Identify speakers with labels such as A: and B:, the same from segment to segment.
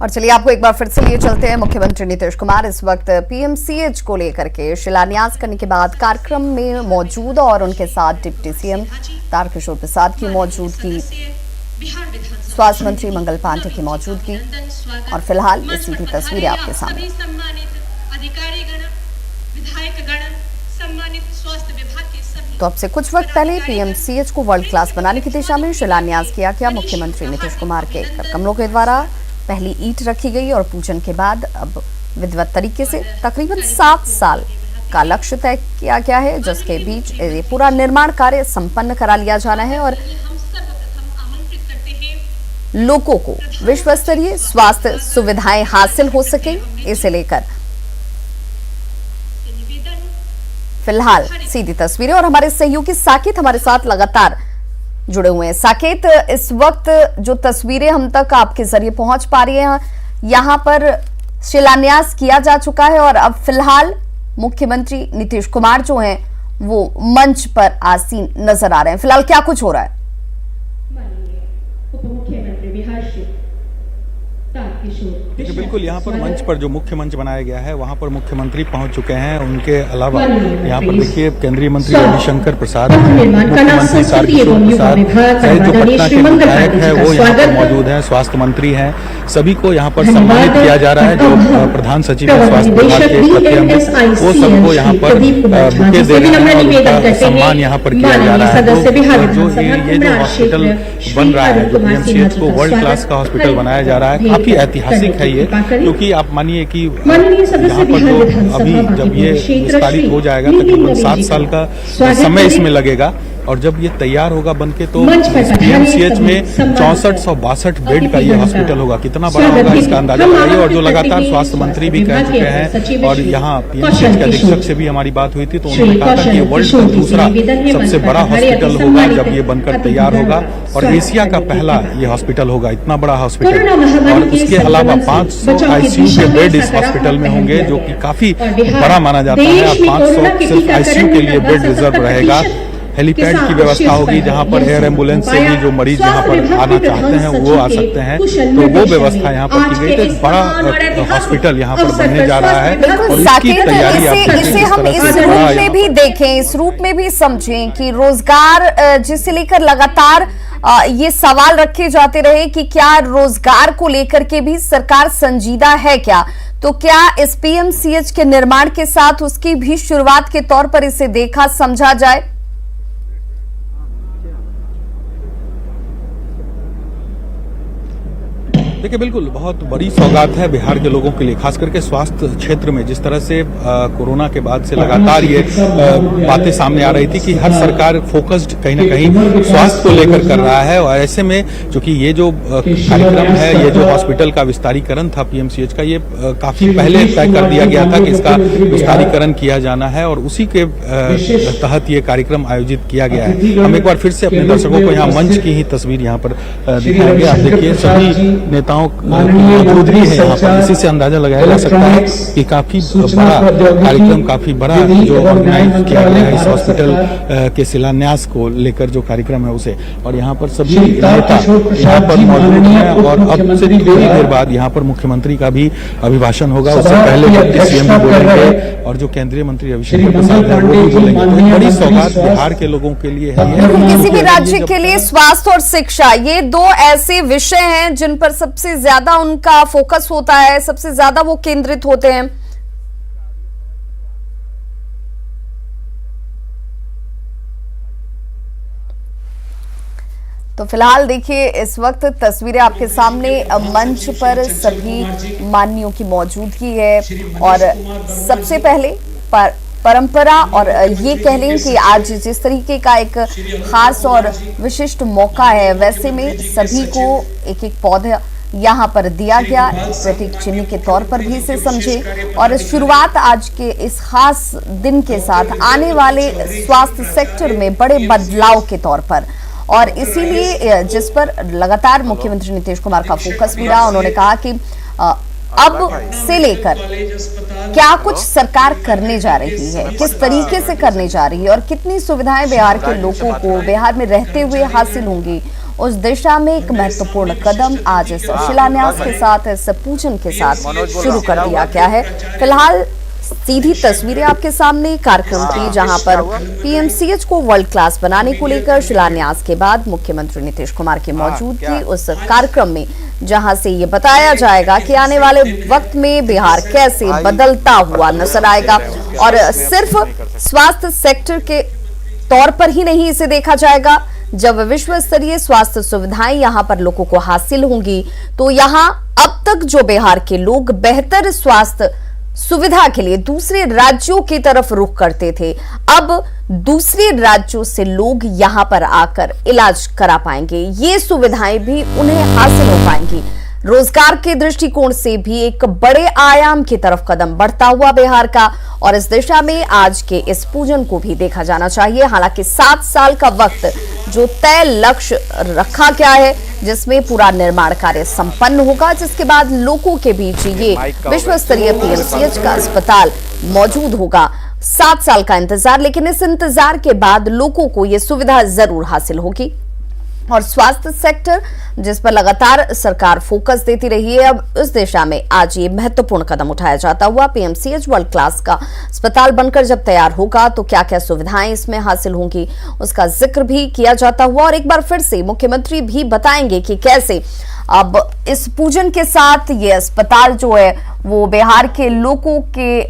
A: और चलिए आपको एक बार फिर से लिए चलते हैं। मुख्यमंत्री नीतीश कुमार इस वक्त पीएमसीएच को लेकर के शिलान्यास करने के बाद कार्यक्रम में मौजूद और उनके साथ डिप्टी सीएम तारकिशोर प्रसाद की मौजूदगी, स्वास्थ्य मंत्री मंगल पांडे की मौजूदगी और फिलहाल ये सीधी तस्वीरें आपके सामने। तो अब से कुछ वक्त पहले पीएमसीएच को वर्ल्ड क्लास बनाने की दिशा में शिलान्यास किया गया। मुख्यमंत्री नीतीश कुमार के कमलों के द्वारा पहली ईंट रखी गई और पूजन के बाद अब विधिवत तरीके से तकरीबन 7 साल का लक्ष्य तय किया गया है, जिसके बीच ये पूरा निर्माण कार्य संपन्न करा लिया जाना है और लोगों को विश्व स्तरीय स्वास्थ्य सुविधाएं हासिल हो सके, इसे लेकर फिलहाल सीधी तस्वीरें। और हमारे सहयोगी साकेत हमारे साथ लगातार जुड़े हुए हैं। साकेत, इस वक्त जो तस्वीरें हम तक आपके जरिए पहुंच पा रही हैं, यहां पर शिलान्यास किया जा चुका है और अब फिलहाल मुख्यमंत्री नीतीश कुमार जो हैं वो मंच पर आसीन नजर आ रहे हैं। फिलहाल क्या कुछ हो रहा है?
B: देखिए, बिल्कुल यहाँ पर मंच पर जो मुख्य मंच बनाया गया है वहाँ पर मुख्यमंत्री पहुँच चुके हैं। उनके अलावा यहाँ पर देखिए केंद्रीय मंत्री रविशंकर प्रसाद, मुख्यमंत्री तारकिशोर प्रसाद सहित जो पटना के विधायक है वो यहाँ पर मौजूद हैं, स्वास्थ्य मंत्री हैं, सभी को यहाँ पर सम्मानित किया जा रहा है। जो प्रधान सचिव है स्वास्थ्य विभाग के प्रत्येक वो सबको यहाँ पर बुके दे रहे हैं और उनका सम्मान यहाँ पर किया जा रहा है। जो ये जो हॉस्पिटल बन रहा है, जो पीएमसीएच को वर्ल्ड क्लास का हॉस्पिटल बनाया जा रहा है, काफी ऐतिहासिक है ये, क्योंकि आप मानिए कि यहाँ पर जो अभी जब ये विस्तारित हो जाएगा तकरीबन 7 साल का समय इसमें लगेगा और जब ये तैयार होगा बनके तो पीएमसीएच में 6462 बेड का ये हॉस्पिटल होगा। कितना बड़ा होगा इसका अंदाजा लगाइए। और जो लगातार स्वास्थ्य मंत्री भी कह चुके हैं और यहाँ पीएमसीएच के अधीक्षक से भी हमारी बात हुई थी तो उन्होंने कहा था कि ये वर्ल्ड का दूसरा सबसे बड़ा हॉस्पिटल होगा जब ये बनकर तैयार होगा और एशिया का पहला ये हॉस्पिटल होगा, इतना बड़ा हॉस्पिटल। और उसके अलावा 500 आईसीयू के बेड इस हॉस्पिटल में होंगे जो कि काफी बड़ा माना जाता है। 500 सिर्फ आईसीयू के लिए बेड रिजर्व रहेगा। हेलीपैड की व्यवस्था होगी जहां पर एयर एम्बुलेंस से भी जो मरीज यहां पर आना चाहते हैं वो आ सकते हैं, तो वो व्यवस्था यहां पर की गई। तो एक बड़ा हॉस्पिटल यहां पर बनने जा रहा है और इसकी तैयारी
A: इसे हम इस रूप में भी देखें, इस रूप में भी समझें कि रोजगार जिसे लेकर लगातार ये सवाल रखे जाते रहे कि क्या रोजगार को लेकर के भी सरकार संजीदा है क्या, तो क्या इस पीएमसीएच के निर्माण के साथ उसकी भी शुरुआत के तौर पर इसे देखा समझा जाए?
B: देखिए, बिल्कुल बहुत बड़ी सौगात है बिहार के लोगों के लिए, खास करके स्वास्थ्य क्षेत्र में। जिस तरह से कोरोना के बाद से लगातार ये बातें सामने आ रही थी कि हर सरकार फोकस्ड कहीं ना कहीं स्वास्थ्य को लेकर कर रहा है और ऐसे में चूंकि ये जो कार्यक्रम है, ये जो हॉस्पिटल का विस्तारीकरण था पीएमसीएच का, ये काफी पहले तय कर दिया गया था कि इसका विस्तारीकरण किया जाना है और उसी के तहत ये कार्यक्रम आयोजित किया गया है। हम एक बार फिर से अपने दर्शकों को यहाँ मंच की ही तस्वीर यहाँ पर दिखाएंगे। आप देखिए सभी नेताओं मौजूदगी है यहाँ पर, इसी से अंदाजा लगाया जा सकता है कि काफी बड़ा कार्यक्रम, काफी बड़ा जो ऑर्गेनाइज किया गया है इस हॉस्पिटल के शिलान्यास को लेकर जो कार्यक्रम है उसे। और यहाँ पर सभी नेता यहाँ पर मौजूद हैं और अब से थोड़ी देर बाद यहाँ पर मुख्यमंत्री का भी अभिभाषण होगा। उससे पहले डिप्टी सीएम भी बोलेंगे और जो केंद्रीय मंत्री रविशंकर प्रसाद है वो भी बोलेंगे। तो बड़ी सौगात बिहार के लोगों के लिए है।
A: किसी भी राज्य के लिए स्वास्थ्य और शिक्षा, ये दो ऐसे विषय हैं जिन पर सबसे ज्यादा उनका फोकस होता है, सबसे ज्यादा वो केंद्रित होते हैं। तो फिलहाल देखिए इस वक्त तस्वीरें आपके सामने, मंच पर सभी माननीयों की मौजूदगी है और सबसे पहले परंपरा और ये कह लें कि आज जिस तरीके का एक खास और विशिष्ट मौका है, वैसे में सभी को एक एक पौधा यहाँ पर दिया गया, प्रतीक चिन्ह के तौर पर भी इसे समझे और शुरुआत आज के इस खास दिन के साथ आने वाले स्वास्थ्य सेक्टर में बड़े बदलाव के तौर पर। और इसीलिए जिस पर लगातार मुख्यमंत्री नीतीश कुमार का फोकस भी रहा, उन्होंने कहा कि अब से लेकर क्या कुछ सरकार करने जा रही है, किस तरीके से करने जा रही है और कितनी सुविधाएं बिहार के लोगों को बिहार में रहते हुए हासिल होंगी, उस दिशा में एक महत्वपूर्ण कदम आज इस शिलान्यास के साथ, इस पूजन के साथ शुरू कर दिया गया है। फिलहाल सीधी तस्वीरें आपके सामने कार्यक्रम की, जहां पर पीएमसीएच को वर्ल्ड क्लास बनाने को लेकर शिलान्यास के बाद मुख्यमंत्री नीतीश कुमार की मौजूदगी उस कार्यक्रम में, जहां से ये बताया जाएगा कि आने वाले वक्त में बिहार कैसे बदलता हुआ नजर आएगा। और सिर्फ स्वास्थ्य सेक्टर के तौर पर ही नहीं इसे देखा जाएगा। जब विश्व स्तरीय स्वास्थ्य सुविधाएं यहां पर लोगों को हासिल होंगी, तो यहां अब तक जो बिहार के लोग बेहतर स्वास्थ्य सुविधा के लिए दूसरे राज्यों की तरफ रुख करते थे, अब दूसरे राज्यों से लोग यहां पर आकर इलाज करा पाएंगे। ये सुविधाएं भी उन्हें हासिल हो पाएंगी। रोजगार के दृष्टिकोण से भी एक बड़े आयाम की तरफ कदम बढ़ता हुआ बिहार का, और इस दिशा में आज के इस पूजन को भी देखा जाना चाहिए। हालांकि 7 साल का वक्त जो तय लक्ष्य रखा गया है, जिसमें पूरा निर्माण कार्य संपन्न होगा, जिसके बाद लोगों के बीच ये विश्व स्तरीय पीएमसीएच का अस्पताल मौजूद होगा। 7 साल का इंतजार, लेकिन इस इंतजार के बाद लोगों को ये सुविधा जरूर हासिल होगी। और स्वास्थ्य सेक्टर जिस पर लगातार सरकार फोकस देती रही है, अब इस दिशा में आज ये महत्वपूर्ण कदम उठाया जाता हुआ पीएमसीएच वर्ल्ड क्लास का अस्पताल बनकर जब तैयार होगा, तो क्या क्या सुविधाएं इसमें हासिल होंगी, उसका जिक्र भी किया जाता हुआ। और एक बार फिर से मुख्यमंत्री भी बताएंगे कि कैसे अब इस पूजन के साथ ये अस्पताल जो है वो बिहार के लोगों के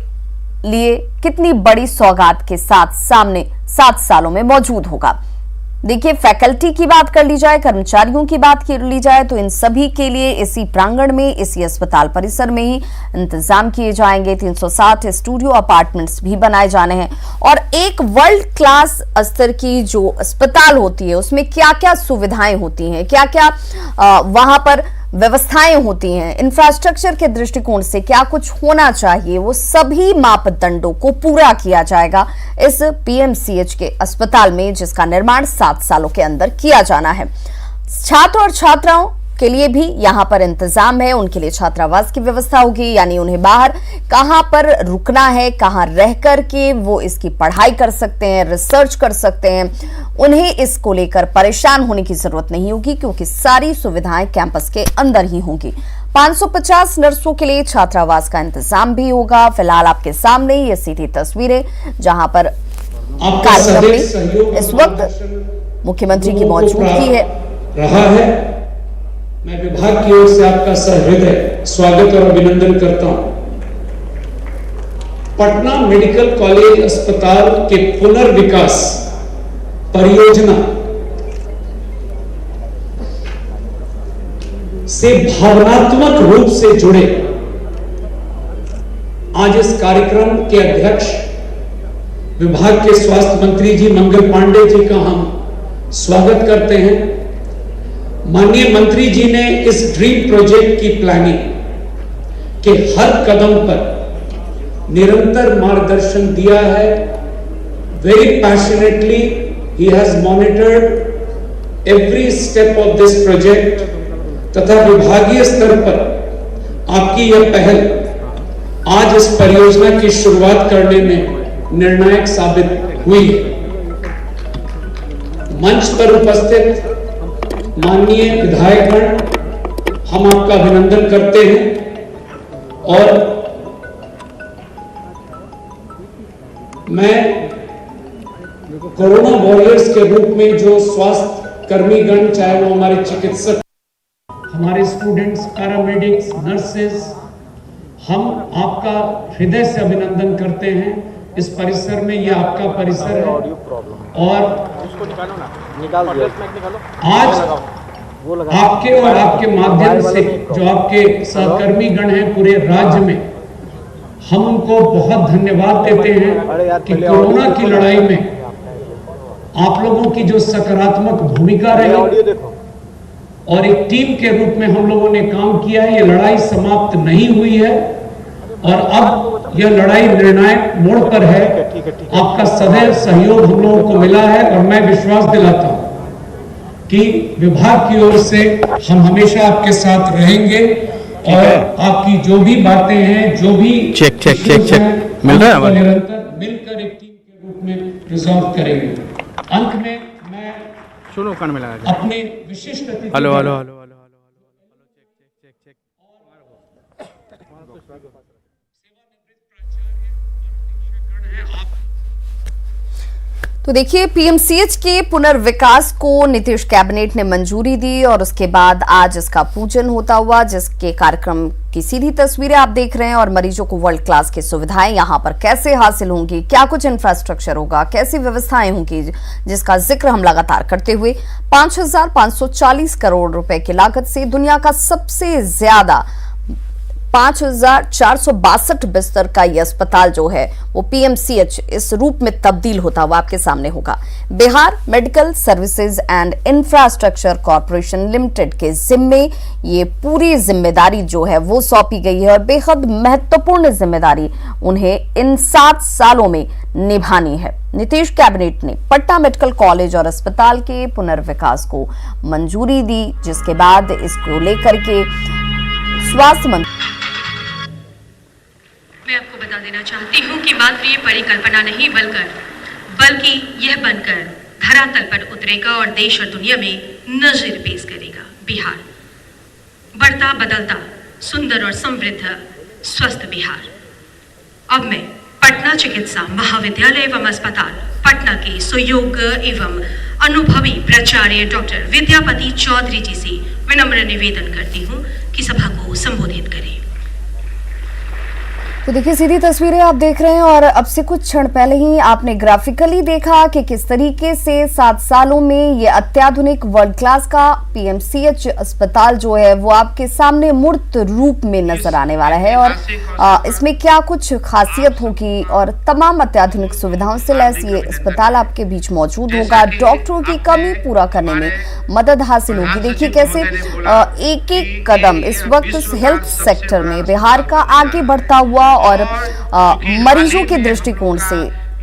A: लिए कितनी बड़ी सौगात के साथ सामने 7 सालों में मौजूद होगा। देखिए, फैकल्टी की बात कर ली जाए, कर्मचारियों की बात कर ली जाए, तो इन सभी के लिए इसी प्रांगण में, इसी अस्पताल परिसर में ही इंतजाम किए जाएंगे। 360 स्टूडियो अपार्टमेंट्स भी बनाए जाने हैं। और एक वर्ल्ड क्लास स्तर की जो अस्पताल होती है, उसमें क्या क्या सुविधाएं होती हैं, क्या क्या वहां पर व्यवस्थाएं होती हैं, इंफ्रास्ट्रक्चर के दृष्टिकोण से क्या कुछ होना चाहिए, वो सभी मापदंडों को पूरा किया जाएगा इस पीएमसीएच के अस्पताल में, जिसका निर्माण 7 सालों के अंदर किया जाना है। छात्र और छात्राओं के लिए भी यहां पर इंतजाम है। उनके लिए छात्रावास की व्यवस्था होगी, यानी उन्हें बाहर कहां पर रुकना है, कहां रह करके वो इसकी पढ़ाई कर सकते हैं, रिसर्च कर सकते हैं। उन्हें इसको लेकर परेशान होने की जरूरत नहीं होगी, क्योंकि सारी सुविधाएं कैंपस के अंदर ही होंगी। 550 नर्सों के लिए छात्रावास का इंतजाम भी होगा। फिलहाल आपके सामने ये सीधी तस्वीरें, जहां पर कार्यक्रम में इस वक्त मुख्यमंत्री की मौजूदगी है।
C: रहा है। मैं विभाग की ओर से आपका सहृदय स्वागत और अभिनंदन करता हूं। पटना मेडिकल कॉलेज अस्पताल के पुनर्विकास परियोजना से भावनात्मक रूप से जुड़े आज इस कार्यक्रम के अध्यक्ष विभाग के स्वास्थ्य मंत्री जी मंगल पांडे जी का हम स्वागत करते हैं। माननीय मंत्री जी ने इस ड्रीम प्रोजेक्ट की प्लानिंग के हर कदम पर निरंतर मार्गदर्शन दिया है। Very passionately he has monitored every step of this project, तथा विभागीय स्तर पर आपकी यह पहल आज इस परियोजना की शुरुआत करने में निर्णायक साबित हुई है। मंच पर उपस्थित माननीय विधायकगण, हम आपका अभिनंदन करते हैं। और मैं कोरोना वॉरियर्स के रूप में जो स्वास्थ्य कर्मीगण, चाहे वो हमारे चिकित्सक, हमारे स्टूडेंट्स, पैरामेडिक्स, नर्सेस, हम आपका हृदय से अभिनंदन करते हैं। इस परिसर में, यह आपका परिसर है और आज आपके और आपके माध्यम से जो आपके सहकर्मी गण हैं पूरे राज्य में, हम उनको बहुत धन्यवाद देते हैं कि कोरोना की लड़ाई में आप लोगों की जो सकारात्मक भूमिका रही और एक टीम के रूप में हम लोगों ने काम किया है। ये लड़ाई समाप्त नहीं हुई है और अब यह लड़ाई निर्णायक मोड़ पर है। आपका सदैव सहयोग हम लोगों को मिला है और मैं विश्वास दिलाता हूं कि विभाग की ओर से हम हमेशा आपके साथ रहेंगे और आपकी जो भी बातें हैं, जो भी
B: चेक मिल रहा है,
C: निरंतर मिलकर एक टीम के रूप में रिजॉल्व करेंगे। अंत में मैं
D: सुनो कान में लगा के।
C: अपने विशिष्ट अतिथि
D: hello hello hello hello check check check.
A: तो देखिए, पीएमसीएच के पुनर्विकास को नीतीश कैबिनेट ने मंजूरी दी और उसके बाद आज इसका पूजन होता हुआ, जिसके कार्यक्रम की सीधी तस्वीरें आप देख रहे हैं। और मरीजों को वर्ल्ड क्लास की सुविधाएं यहां पर कैसे हासिल होंगी, क्या कुछ इंफ्रास्ट्रक्चर होगा, कैसी व्यवस्थाएं होंगी, जिसका जिक्र हम लगातार करते हुए 5,540 करोड़ रुपए की लागत से दुनिया का सबसे ज्यादा 5,462 बिस्तर का यह अस्पताल जो है वो पीएमसीएच इस रूप में तब्दील होता हुआ आपके सामने होगा। Bihar medical services and infrastructure corporation limited के जिम्मे ये पूरी जिम्मेदारी जो है वो सौंपी गई है और बेहद महत्वपूर्ण जिम्मेदारी उन्हें इन 7 सालों में निभानी है। नीतीश कैबिनेट ने पटना मेडिकल कॉलेज और अस्पताल के पुनर्विकास को मंजूरी दी, जिसके बाद इसको लेकर के स्वास्थ्य मंत्री
E: मैं आपको बता देना चाहती हूँ कि मात्र ये परिकल्पना नहीं बल्कि यह बनकर धरातल पर उतरेगा और देश और दुनिया में नजर पेश करेगा। बिहार बढ़ता बदलता सुंदर और समृद्ध स्वस्थ बिहार। अब मैं पटना चिकित्सा महाविद्यालय एवं अस्पताल पटना के सुयोग्य एवं अनुभवी प्राचार्य डॉक्टर विद्यापति चौधरी जी से विनम्र निवेदन करती हूँ कि सभा को संबोधित करें।
A: तो देखिए, सीधी तस्वीरें आप देख रहे हैं और अब से कुछ क्षण पहले ही आपने ग्राफिकली देखा कि किस तरीके से 7 सालों में ये अत्याधुनिक वर्ल्ड क्लास का पीएमसीएच अस्पताल जो है वो आपके सामने मूर्त रूप में नजर आने वाला है। और इसमें क्या कुछ खासियत होगी और तमाम अत्याधुनिक सुविधाओं से लैस ये अस्पताल आपके बीच मौजूद होगा। डॉक्टरों की कमी पूरा करने में मदद हासिल होगी। देखिए कैसे एक एक कदम इस वक्त हेल्थ सेक्टर में बिहार का आगे बढ़ता हुआ और मरीजों के दृष्टिकोण से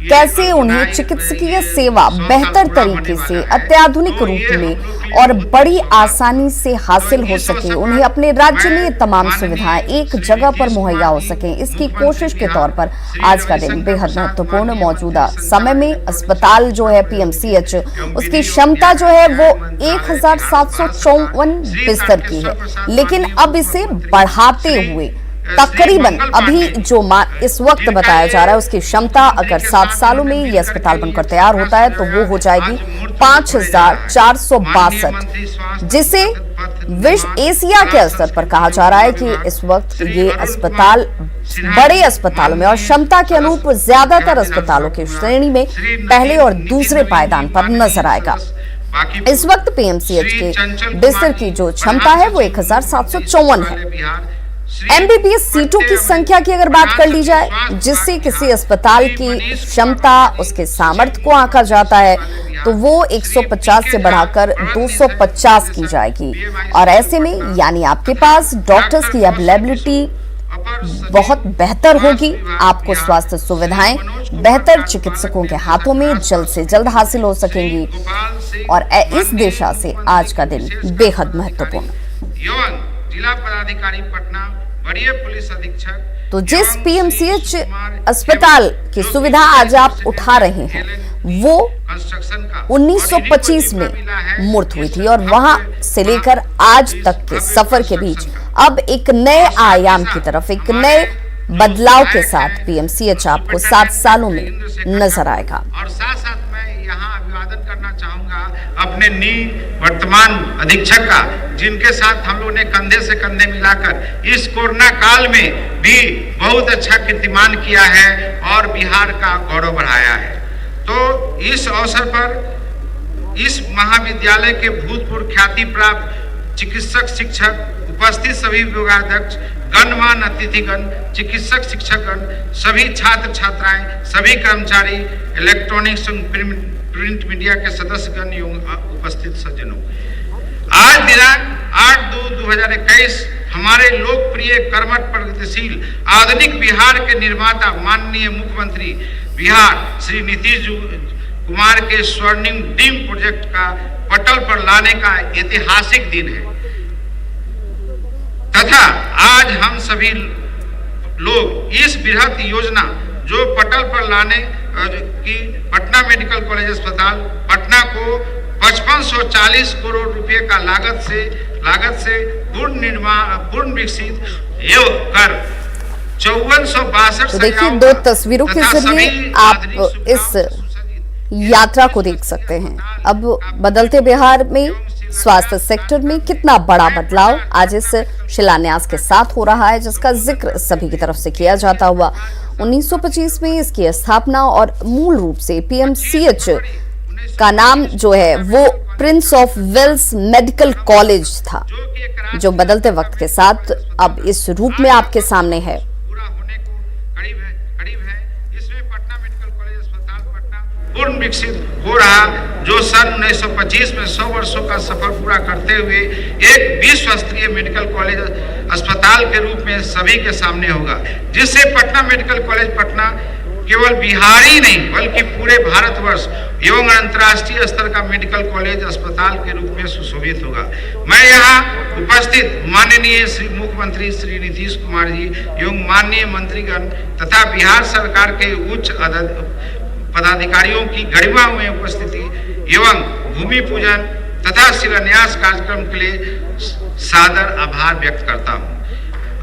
A: कैसे उन्हें चिकित्सकीय सेवा बेहतर तरीके से अत्याधुनिक रूप में और बड़ी आसानी से हासिल हो सके, उन्हें अपने राज्य में ये तमाम सुविधाएं एक जगह पर मुहैया हो सके, इसकी कोशिश के तौर पर आज का दिन बेहद महत्वपूर्ण। मौजूदा समय में अस्पताल जो है पीएमसीएच, उसकी क्षमता जो है वो 1,754 बिस्तर की है, लेकिन अब इसे बढ़ाते हुए तकरीबन अभी जो इस वक्त बताया जा रहा है उसकी क्षमता अगर 7 सालों में ये अस्पताल बनकर तैयार होता है तो वो हो जाएगी 5,462, जिसे विश्व एशिया के स्तर पर कहा जा रहा है कि इस वक्त ये अस्पताल बड़े अस्पतालों में और क्षमता के अनुरूप ज्यादातर अस्पतालों की श्रेणी में पहले और दूसरे पायदान पर नजर आएगा। इस वक्त पीएमसीएच के बिस्तर की जो क्षमता है वो 1,754 है। एमबीबीएस सीटों की संख्या की अगर बात कर ली जाए, जिससे किसी अस्पताल की क्षमता उसके सामर्थ्य को आंका जाता है, तो वो 150 से बढ़ाकर 250 की जाएगी। और ऐसे में यानी आपके पास डॉक्टर्स की अवेलेबिलिटी बहुत बेहतर होगी, आपको स्वास्थ्य सुविधाएं बेहतर चिकित्सकों के हाथों में जल्द से जल्द हासिल हो सकेंगी और इस दिशा से आज का दिन बेहद महत्वपूर्ण।
F: जिला पदाधिकारी पटना, वरीय पुलिस अधीक्षक।
A: तो जिस पीएमसीएच अस्पताल की सुविधा आज आप उठा रहे हैं वो 1925 में मूर्त हुई थी और वहां से लेकर आज तक के सफर के बीच अब एक नए आयाम की तरफ, एक नए बदलाव के साथ पीएमसीएच आपको 7 सालों में नजर आएगा।
F: और साथ साथ मैं यहाँ अभिवादन करना चाहूंगा अपने वर्तमान अधीक्षक का, जिनके साथ हम लोगों ने कंधे से कंधे मिलाकर इस कोरोना काल में भी बहुत अच्छा कीर्तिमान किया है और बिहार का गौरव बढ़ाया है। तो इस अवसर पर इस महाविद्यालय के भूतपूर्व ख्याति प्राप्त चिकित्सक शिक्षक, उपस्थित सभी विभागाध्यक्ष, गणमान्य अतिथिगण, चिकित्सक शिक्षकगण, सभी छात्र छात्राएं, सभी कर्मचारी, इलेक्ट्रॉनिक्स प्रिंट मीडिया के सदस्यगण एवं उपस्थित सज्जनों, आज दिनांक 8/2/2021 हमारे लोकप्रिय, कर्मठ, प्रगतिशील, आधुनिक बिहार के निर्माता माननीय मुख्यमंत्री बिहार श्री नीतीश कुमार के स्वर्णिम ड्रीम प्रोजेक्ट का पटल पर लाने का ऐतिहासिक दिन है तथा आज हम सभी लोग इस बृहत योजना जो पटल पर लाने की पटना मेडिकल कॉलेज अस्पताल पटना को 5540 करोड़ रुपए का लागत से पूर्ण विकसित कर 5462
A: तो देखिए, दो तस्वीरों के जरिए आप इस यात्रा को देख सकते हैं। अब बदलते बिहार में स्वास्थ्य सेक्टर में कितना बड़ा बदलाव आज इस शिलान्यास के साथ हो रहा है, जिसका जिक्र सभी की तरफ से किया जाता हुआ। 1925 में इसकी स्थापना और मूल रूप से पीएमसीएच का नाम जो है वो prince of Wales medical college था, जो बदलते वक्त के साथ अब इस रूप में आपके सामने है।
F: पूरा होने को करीब है। इसमें पटना मेडिकल कॉलेज अस्पताल पटना पूर्ण विकसित हो रहा, जो सन 1925 में 100 वर्षों का सफर पूरा करते हुए एक विश्व स्तरीय मेडिकल कॉलेज अस्पताल के रूप में सभी के सामने होगा, जिससे पटना मेडिकल कॉलेज पटना केवल बिहार ही नहीं बल्कि पूरे भारतवर्ष एवं अंतर्राष्ट्रीय स्तर का मेडिकल कॉलेज अस्पताल के रूप में सुशोभित होगा। मैं यहाँ उपस्थित माननीय श्री मुख्यमंत्री श्री नीतीश कुमार जी एवं माननीय मंत्रीगण तथा बिहार सरकार के उच्च पदाधिकारियों की गरिमा में उपस्थिति एवं भूमि पूजन तथा शिलान्यास कार्यक्रम के लिए सादर आभार व्यक्त करता हूँ।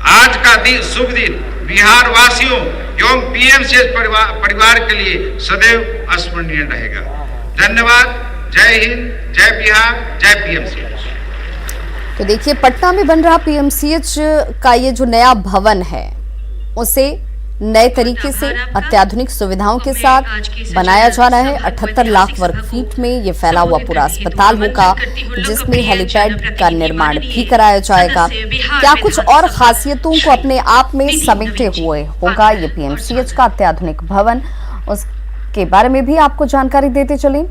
F: आज का शुभ दिन बिहार वासियों एवं पीएमसीएच परिवार के लिए सदैव स्मरणीय रहेगा। धन्यवाद। जय हिंद, जय बिहार, जय पीएमसीएच।
A: तो देखिए, पटना में बन रहा पीएमसीएच का ये जो नया भवन है उसे नए तरीके से अत्याधुनिक सुविधाओं के साथ बनाया जा रहा है। 78 लाख वर्ग फीट में ये फैला हुआ पूरा अस्पताल होगा, जिसमें हेलीपैड का निर्माण भी कराया जाएगा। क्या कुछ और खासियतों को अपने आप में समेटे हुए होगा ये पीएमसीएच का अत्याधुनिक भवन, उसके बारे में भी आपको जानकारी देते चलें।